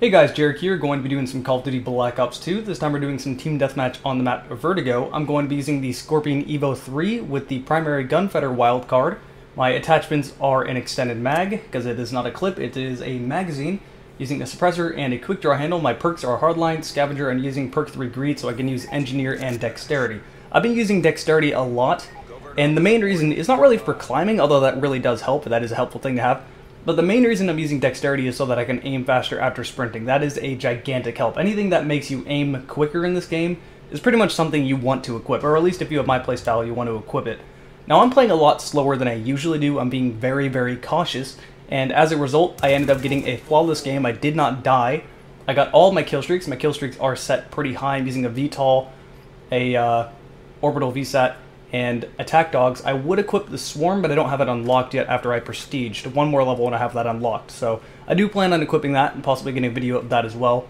Hey guys, Jarek here, going to be doing some Call of Duty Black Ops 2. This time we're doing some team deathmatch on the map Vertigo. I'm going to be using the Skorpion Evo 3 with the primary gunfighter wildcard. My attachments are an extended mag, because it is not a clip, it is a magazine. Using a suppressor and a quick draw handle, my perks are Hardline, Scavenger, and using perk 3 Greed so I can use Engineer and Dexterity. I've been using Dexterity a lot, and the main reason is not really for climbing, although that really does help, that is a helpful thing to have. But the main reason I'm using Dexterity is so that I can aim faster after sprinting. That is a gigantic help. Anything that makes you aim quicker in this game is pretty much something you want to equip, or at least if you have my playstyle, you want to equip it. Now I'm playing a lot slower than I usually do. I'm being very, very cautious, and as a result, I ended up getting a flawless game. I did not die. I got all my kill streaks. My kill streaks are set pretty high. I'm using a VTOL, a orbital VSAT, and attack dogs. I would equip the swarm, but I don't have it unlocked yet after I prestiged. One more level and I have that unlocked. So I do plan on equipping that and possibly getting a video of that as well.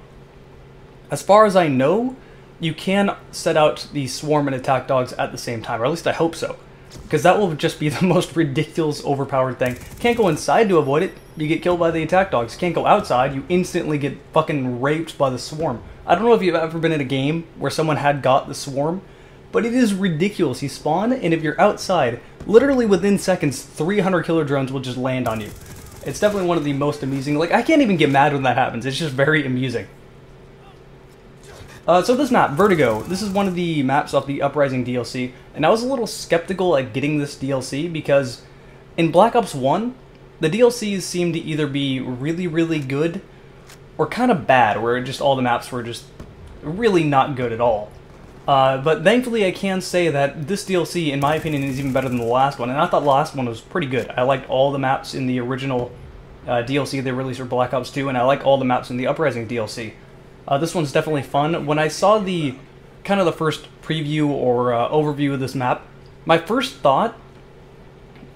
As far as I know, you can set out the swarm and attack dogs at the same time, or at least I hope so. Because that will just be the most ridiculous, overpowered thing. Can't go inside to avoid it, you get killed by the attack dogs. Can't go outside, you instantly get fucking raped by the swarm. I don't know if you've ever been in a game where someone had got the swarm, but it is ridiculous. You spawn, and if you're outside, literally within seconds, 300 killer drones will just land on you. It's definitely one of the most amusing. Like, I can't even get mad when that happens. It's just very amusing. So this map, Vertigo, this is one of the maps off the Uprising DLC, and I was a little skeptical at getting this DLC because in Black Ops 1, the DLCs seemed to either be really, really good or kind of bad, where just all the maps were just really not good at all. But thankfully I can say that this DLC, in my opinion, is even better than the last one, and I thought the last one was pretty good. I liked all the maps in the original DLC they released for Black Ops 2, and I like all the maps in the Uprising DLC. This one's definitely fun. When I saw the kind of the first preview or overview of this map, my first thought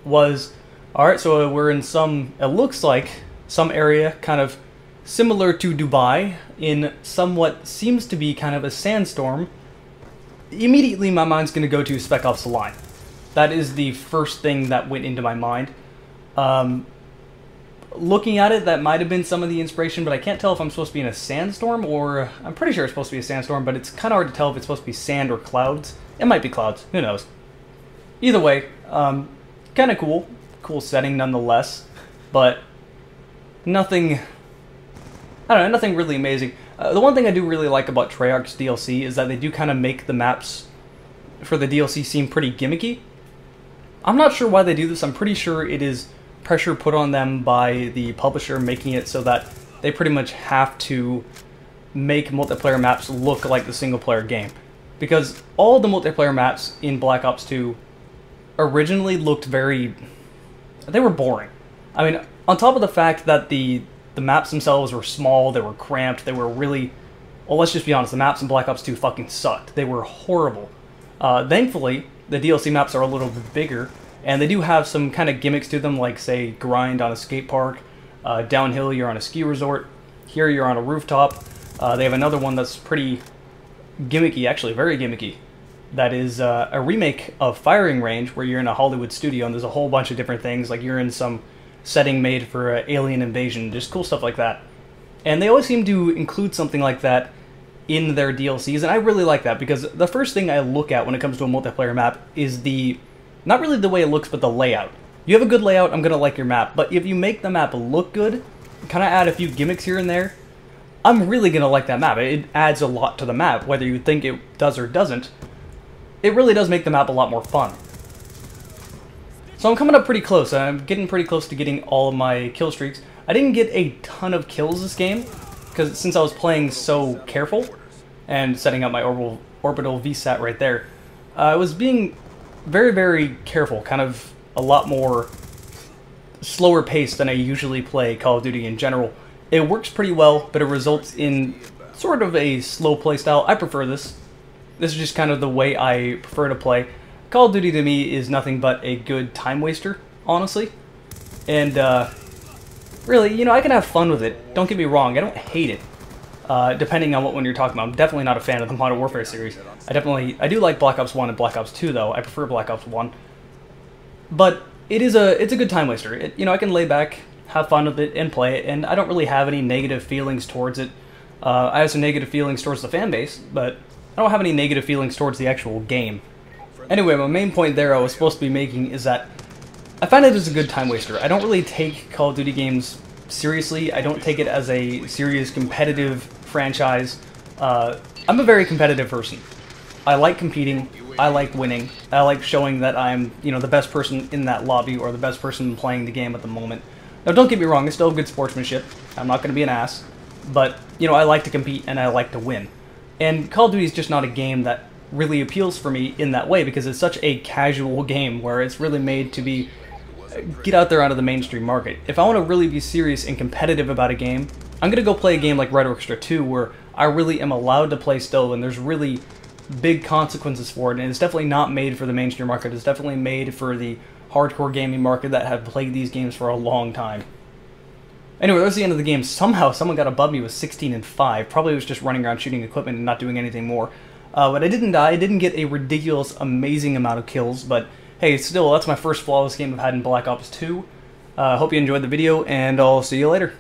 was, alright, so we're in some, it looks like, some area kind of similar to Dubai, in somewhat seems to be kind of a sandstorm. Immediately my mind's going to go to Spec Ops: The Line. That is the first thing that went into my mind. Looking at it, that might have been some of the inspiration, but I can't tell if I'm supposed to be in a sandstorm, or I'm pretty sure it's supposed to be a sandstorm, but it's kind of hard to tell if it's supposed to be sand or clouds. It might be clouds, who knows. Either way, kind of cool. Cool setting nonetheless, but nothing, I don't know, nothing really amazing. The one thing I do really like about Treyarch's DLC is that they do kind of make the maps for the DLC seem pretty gimmicky. I'm not sure why they do this. I'm pretty sure it is pressure put on them by the publisher, making it so that they pretty much have to make multiplayer maps look like the single-player game. Because all the multiplayer maps in Black Ops 2 originally looked very, they were boring. I mean, on top of the fact that the maps themselves were small, they were cramped, they were really, well, let's just be honest, the maps in Black Ops 2 fucking sucked. They were horrible. Thankfully, the DLC maps are a little bit bigger, and they do have some kind of gimmicks to them, like, say, grind on a skate park, downhill you're on a ski resort, here you're on a rooftop. They have another one that's pretty gimmicky, actually, very gimmicky. That is a remake of Firing Range, where you're in a Hollywood studio, and there's a whole bunch of different things, like you're in some setting made for alien invasion, just cool stuff like that. And they always seem to include something like that in their DLCs, and I really like that, because the first thing I look at when it comes to a multiplayer map is the, not really the way it looks, but the layout. You have a good layout, I'm going to like your map, but if you make the map look good, kind of add a few gimmicks here and there, I'm really going to like that map. It adds a lot to the map, whether you think it does or doesn't. It really does make the map a lot more fun. So I'm coming up pretty close. I'm getting pretty close to getting all of my kill streaks. I didn't get a ton of kills this game, because since I was playing so careful, and setting up my orbital VSAT right there, I was being very, very careful, kind of a lot more slower paced than I usually play Call of Duty in general. It works pretty well, but it results in sort of a slow play style. I prefer this. This is just kind of the way I prefer to play. Call of Duty to me is nothing but a good time waster, honestly. And really, you know, I can have fun with it. Don't get me wrong, I don't hate it. Depending on what one you're talking about. I'm definitely not a fan of the Modern Warfare series. I do like Black Ops 1 and Black Ops 2 though. I prefer Black Ops 1. But it's a good time waster. You know, I can lay back, have fun with it and play it, and I don't really have any negative feelings towards it. I have some negative feelings towards the fan base, but I don't have any negative feelings towards the actual game. Anyway, my main point there I was supposed to be making is that I find it as a good time waster. I don't really take Call of Duty games seriously. I don't take it as a serious competitive franchise. I'm a very competitive person. I like competing, I like winning, I like showing that I'm, the best person in that lobby or the best person playing the game at the moment. Now don't get me wrong, it's still good sportsmanship. I'm not going to be an ass. But, I like to compete and I like to win. And Call of Duty is just not a game that really appeals for me in that way because it's such a casual game where it's really made to be get out there out of the mainstream market. If I want to really be serious and competitive about a game, I'm going to go play a game like Red Orchestra 2 where I really am allowed to play still and there's really big consequences for it, and it's definitely not made for the mainstream market. It's definitely made for the hardcore gaming market that have played these games for a long time. Anyway, that was the end of the game. Somehow, someone got above me with 16-5. Probably was just running around shooting equipment and not doing anything more. But I didn't die. I didn't get a ridiculous, amazing amount of kills. But hey, still, that's my first flawless game I've had in Black Ops 2. Hope you enjoyed the video, and I'll see you later.